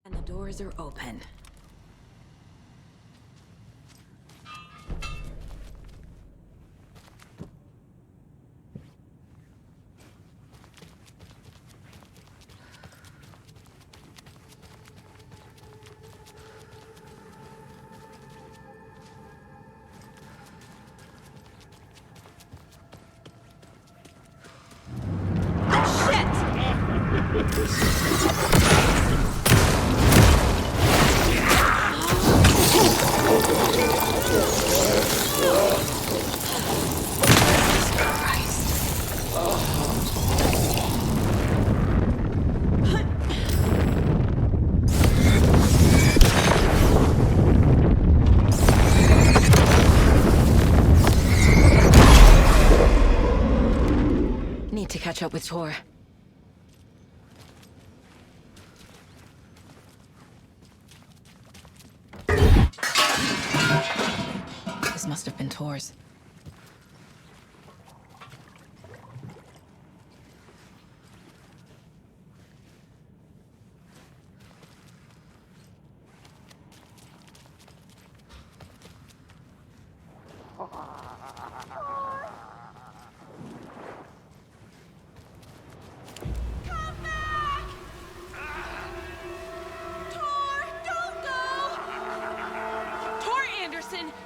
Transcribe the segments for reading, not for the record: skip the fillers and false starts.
And the doors are open. Need to catch up with Tor. This must have been Tor's.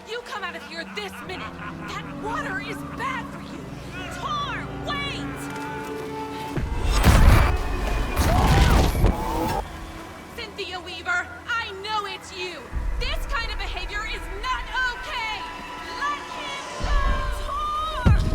You come out of here this minute! That water is bad for you! Tor, wait! Cynthia Weaver, I know it's you! This kind of behavior is not okay! Let him go! Tor!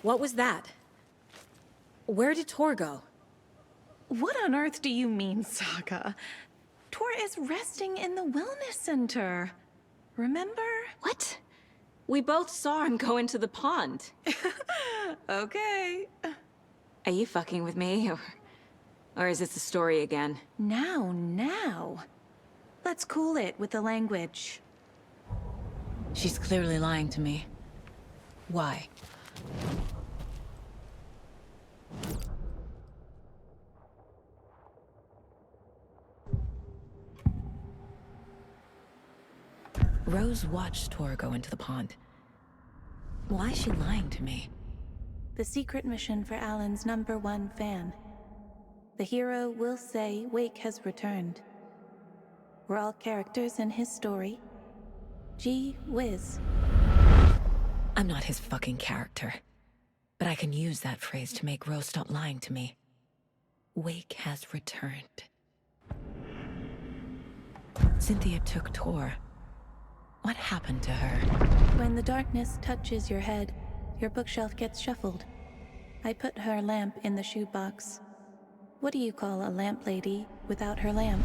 What was that? Where did Tor go? What on earth do you mean, Saga? Tor is resting in the wellness center. Remember? What? We both saw him go into the pond. Okay. Are you fucking with me, or is this a story again? Now. Let's cool it with the language. She's clearly lying to me. Why? Rose watched Tor go into the pond. Why is she lying to me? The secret mission for Alan's #1 fan. The hero will say Wake has returned. We're all characters in his story. Gee whiz. I'm not his fucking character. But I can use that phrase to make Rose stop lying to me. Wake has returned. Cynthia took Tor. What happened to her? When the darkness touches your head, your bookshelf gets shuffled. I put her lamp in the shoebox. What do you call a lamp lady without her lamp?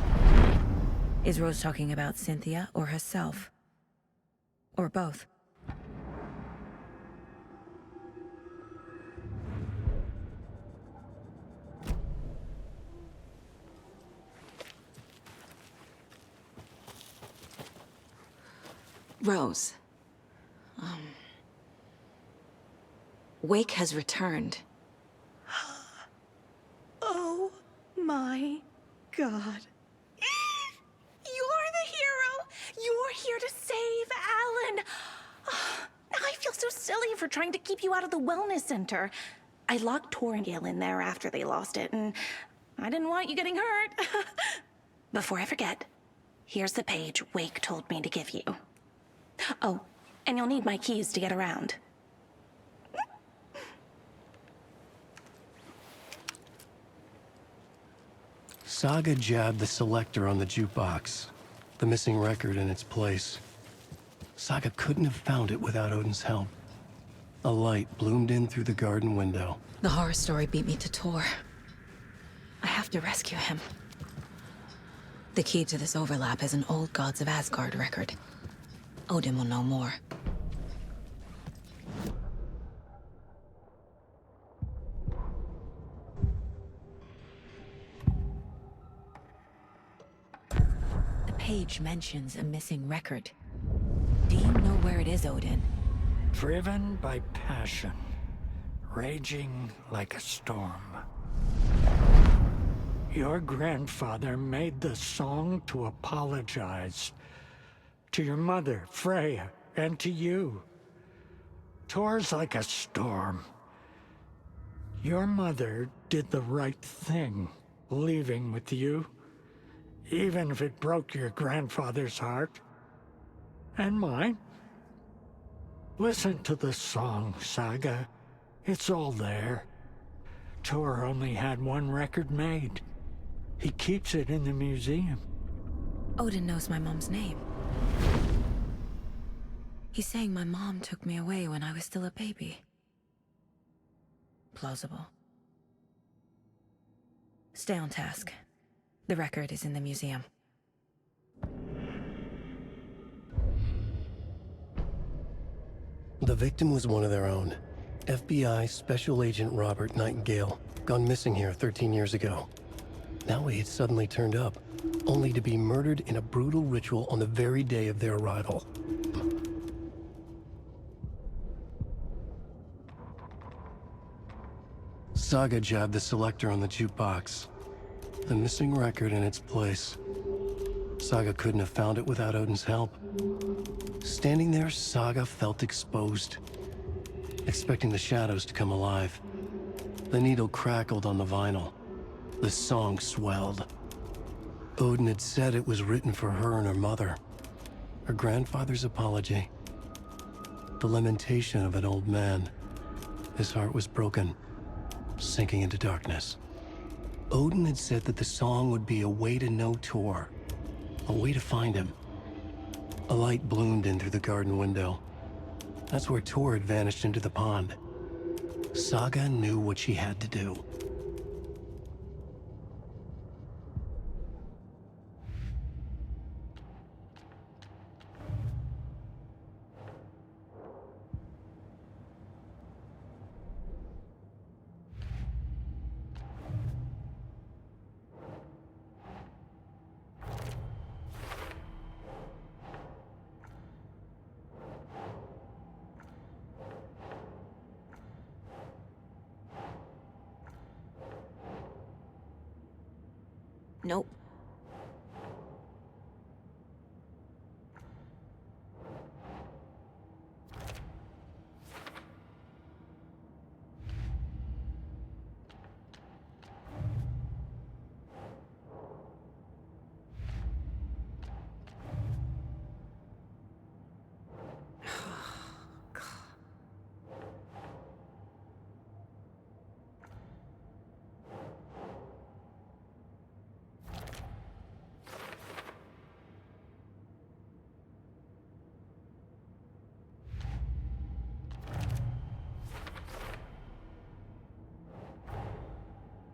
Is Rose talking about Cynthia or herself? Or both? Rose. Wake has returned. Oh my God. You're the hero! You're here to save Alan! Now I feel so silly for trying to keep you out of the wellness center. I locked Tor and Gale in there after they lost it, and I didn't want you getting hurt. Before I forget, here's the page Wake told me to give you. Oh, and you'll need my keys to get around. Saga jabbed the selector on the jukebox, the missing record in its place. Saga couldn't have found it without Odin's help. A light bloomed in through the garden window. The horror story beat me to Tor. I have to rescue him. The key to this overlap is an old Gods of Asgard record. Odin will know more. The page mentions a missing record. Do you know where it is, Odin? Driven by passion, raging like a storm. Your grandfather made the song to apologize. To your mother, Freya, and to you. Tor's like a storm. Your mother did the right thing, leaving with you. Even if it broke your grandfather's heart. And mine. Listen to the song, Saga. It's all there. Tor only had one record made. He keeps it in the museum. Odin knows my mom's name. He's saying my mom took me away when I was still a baby. Plausible. Stay on task. The record is in the museum. The victim was one of their own. FBI Special Agent Robert Nightingale, gone missing here 13 years ago. Now he had suddenly turned up, only to be murdered in a brutal ritual on the very day of their arrival. Saga jabbed the selector on the jukebox. The missing record in its place. Saga couldn't have found it without Odin's help. Standing there, Saga felt exposed, expecting the shadows to come alive. The needle crackled on the vinyl. The song swelled. Odin had said it was written for her and her mother. Her grandfather's apology. The lamentation of an old man. His heart was broken, sinking into darkness. Odin had said that the song would be a way to know Tor, a way to find him. A light bloomed in through the garden window. That's where Tor had vanished into the pond. Saga knew what she had to do. Nope.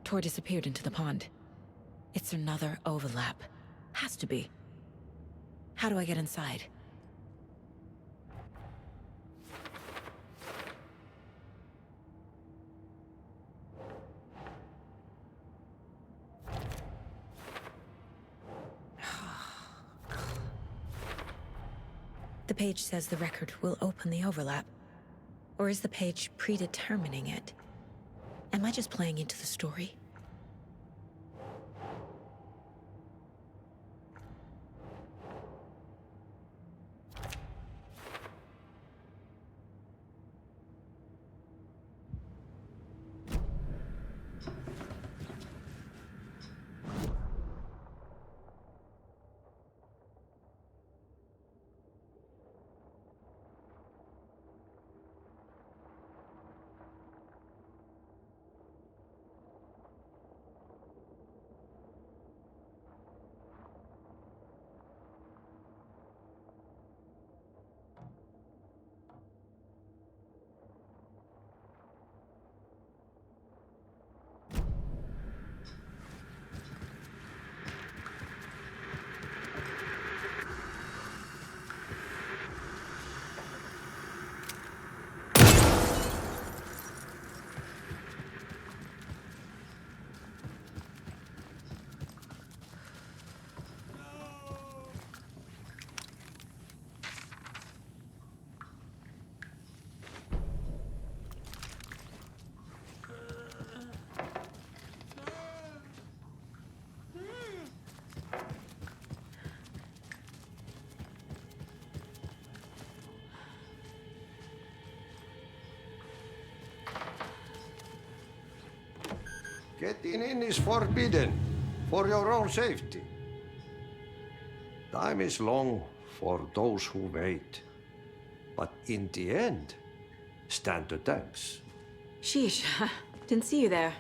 Tor disappeared into the pond. It's another overlap. Has to be. How do I get inside? The page says the record will open the overlap. Or is the page predetermining it? Am I just playing into the story? Getting in is forbidden, for your own safety. Time is long for those who wait. But in the end, stand the thanks. Sheesh, didn't see you there.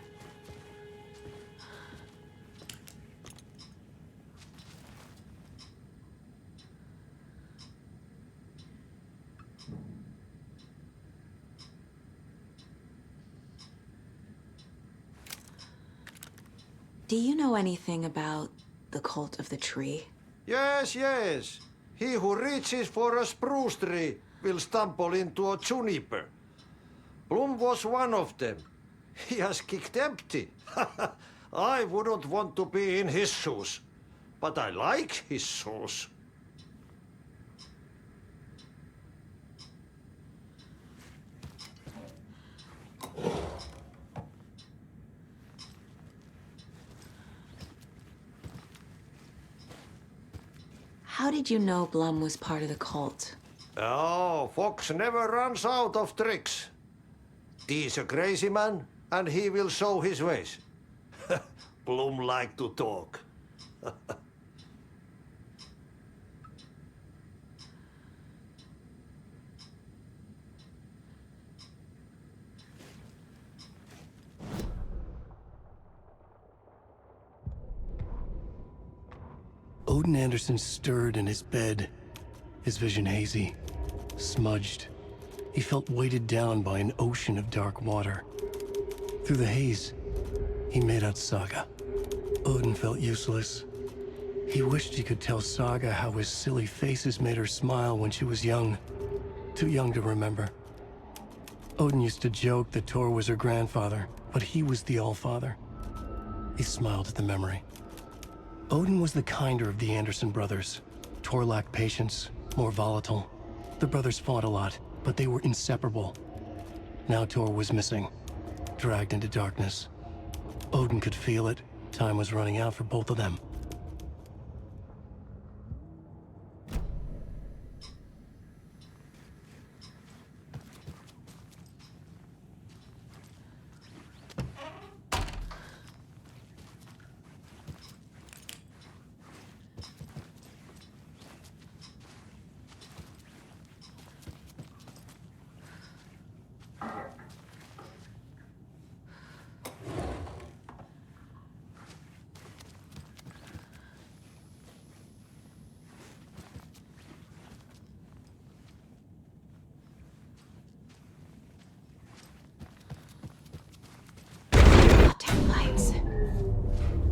Do you know anything about the cult of the tree? Yes, yes. He who reaches for a spruce tree will stumble into a juniper. Bloom was one of them. He has kicked empty. I wouldn't want to be in his shoes. But I like his shoes. How did you know Blum was part of the cult? Oh, Fox never runs out of tricks. He's a crazy man, and he will show his ways. Bloom like to talk. Odin Anderson stirred in his bed, his vision hazy, smudged. He felt weighted down by an ocean of dark water. Through the haze, he made out Saga. Odin felt useless. He wished he could tell Saga how his silly faces made her smile when she was young. Too young to remember. Odin used to joke that Tor was her grandfather, but he was the Allfather. He smiled at the memory. Odin was the kinder of the Anderson brothers. Tor lacked patience, more volatile. The brothers fought a lot, but they were inseparable. Now Tor was missing, dragged into darkness. Odin could feel it. Time was running out for both of them.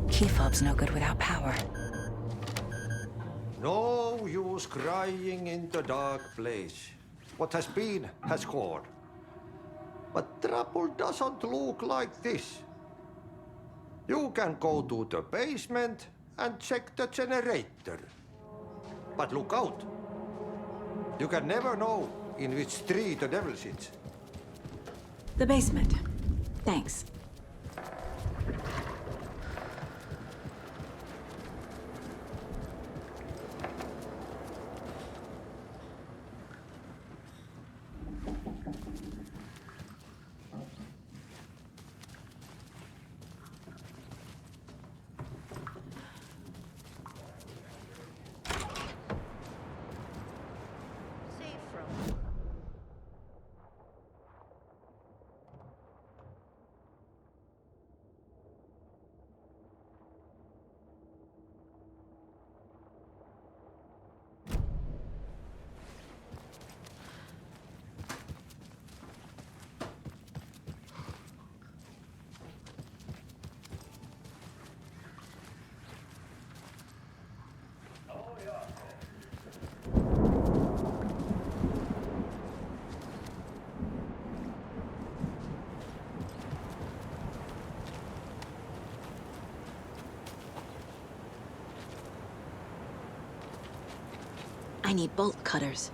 Key fob's no good without power. No use crying in the dark place. What has been has gone. But trouble doesn't look like this. You can go to the basement and check the generator. But look out. You can never know in which tree the devil sits. The basement. Thanks. I need bolt cutters.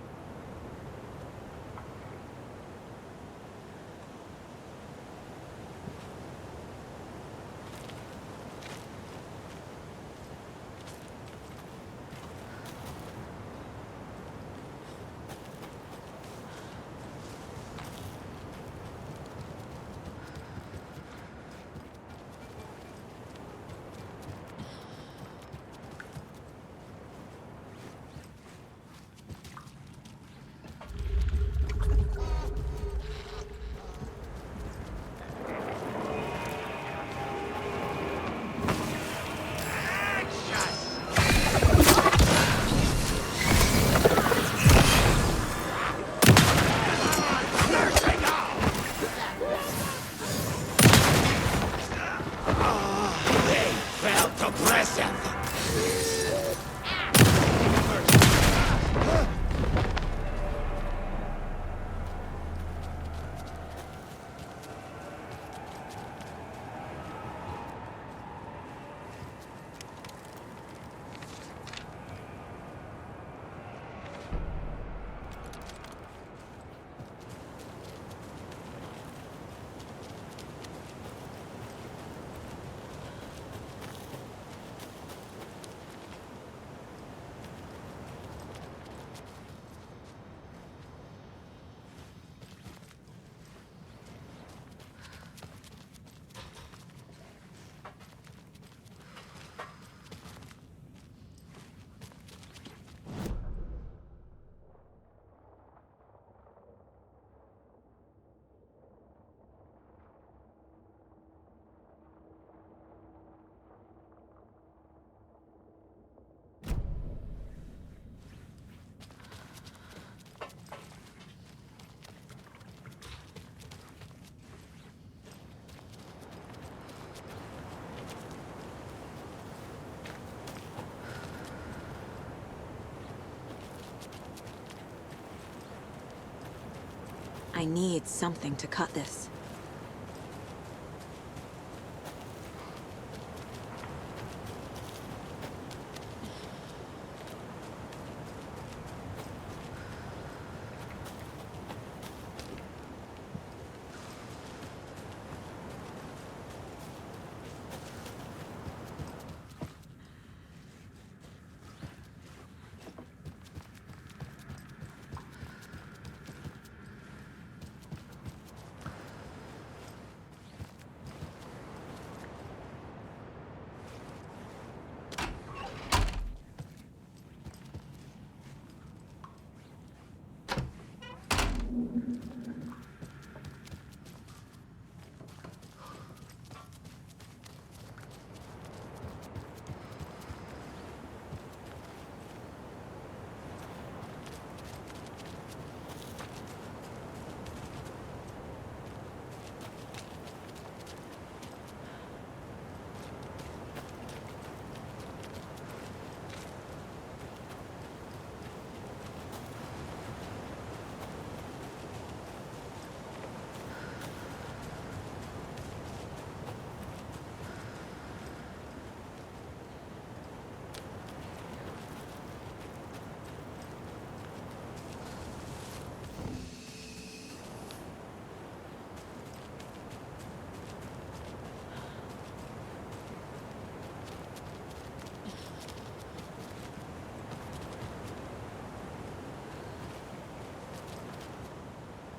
I need something to cut this.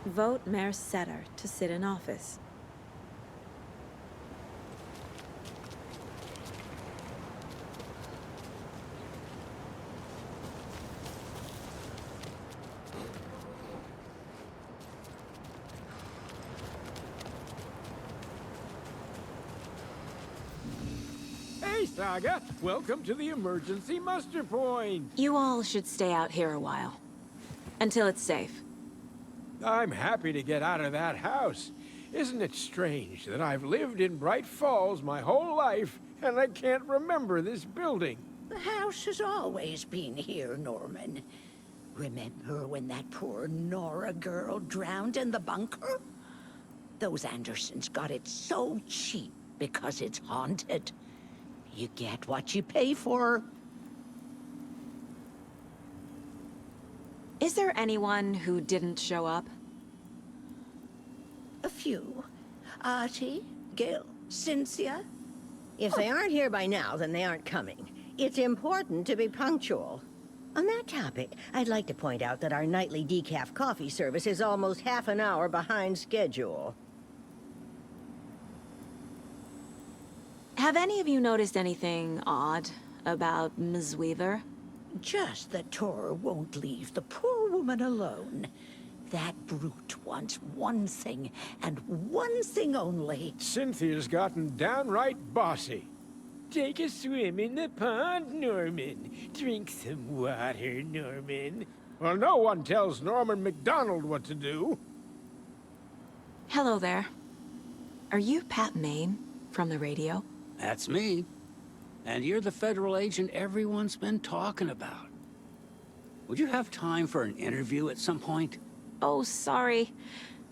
Vote Mayor Setter to sit in office. Hey, Saga! Welcome to the emergency muster point! You all should stay out here a while. Until it's safe. I'm happy to get out of that house. Isn't it strange that I've lived in Bright Falls my whole life, and I can't remember this building? The house has always been here, Norman. Remember when that poor Nora girl drowned in the bunker? Those Andersons got it so cheap because it's haunted. You get what you pay for. Is there anyone who didn't show up? A few. Artie, Gil, Cynthia. If they aren't here by now, then they aren't coming. It's important to be punctual. On that topic, I'd like to point out that our nightly decaf coffee service is almost half an hour behind schedule. Have any of you noticed anything odd about Ms. Weaver? Just that Tor won't leave the poor woman alone. That brute wants one thing, and one thing only. Cynthia's gotten downright bossy. Take a swim in the pond, Norman. Drink some water, Norman. Well, no one tells Norman MacDonald what to do. Hello there. Are you Pat Maine from the radio? That's me. And you're the federal agent everyone's been talking about. Would you have time for an interview at some point? Oh, sorry.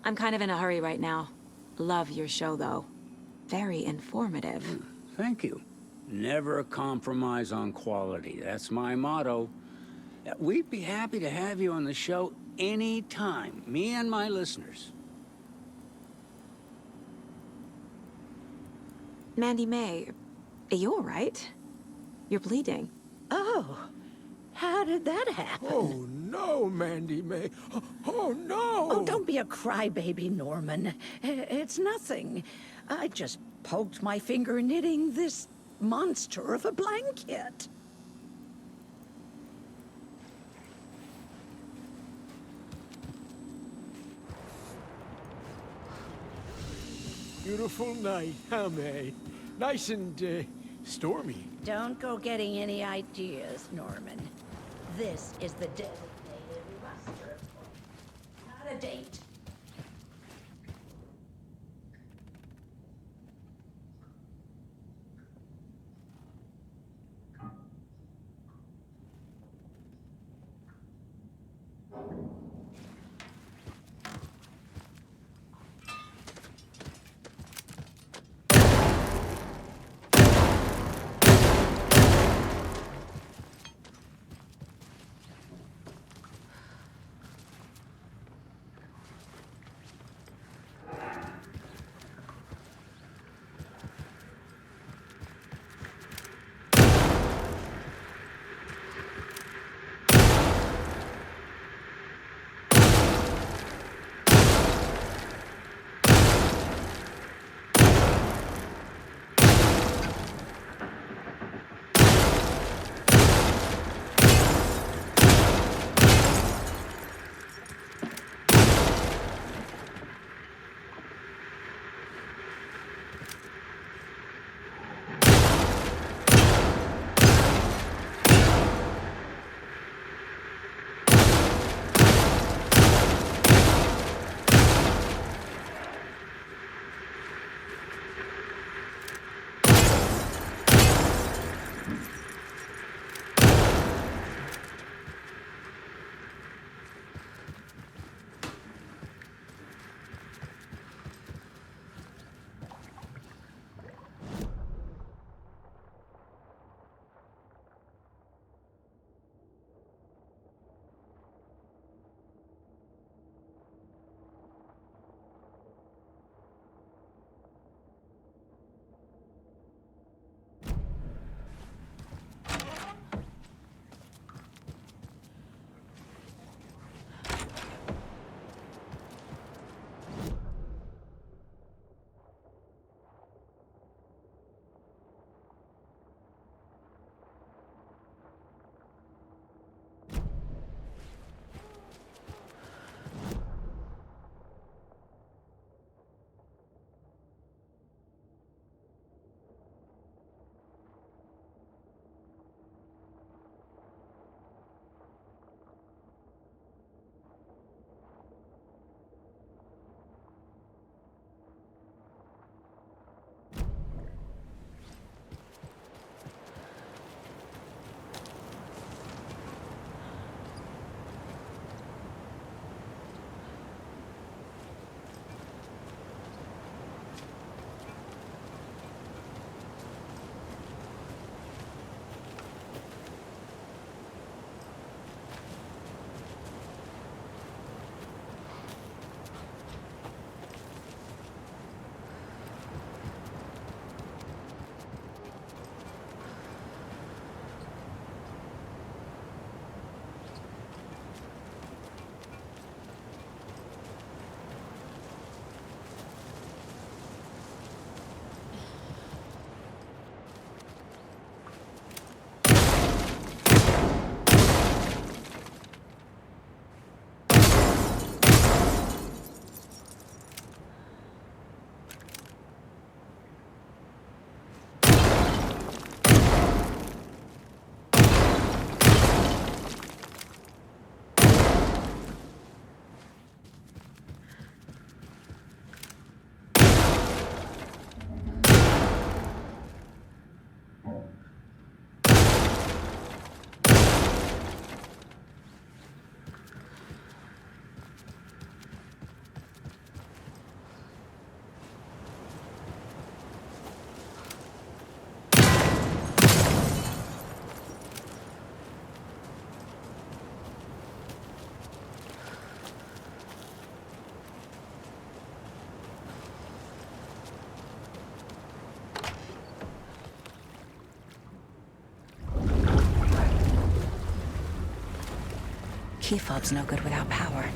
I'm kind of in a hurry right now. Love your show, though. Very informative. Thank you. Never compromise on quality. That's my motto. We'd be happy to have you on the show any time, me and my listeners. Mandy May, are you all right? You're bleeding. Oh, how did that happen? Oh, no, Mandy May. Oh, no! Oh, don't be a crybaby, Norman. It's nothing. I just poked my finger knitting this monster of a blanket. Beautiful night, huh, May? Nice and, stormy. Don't go getting any ideas, Norman. This is the designated muster point, not a date. Key fob's no good without power.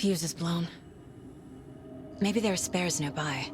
Fuse is blown. Maybe there are spares nearby.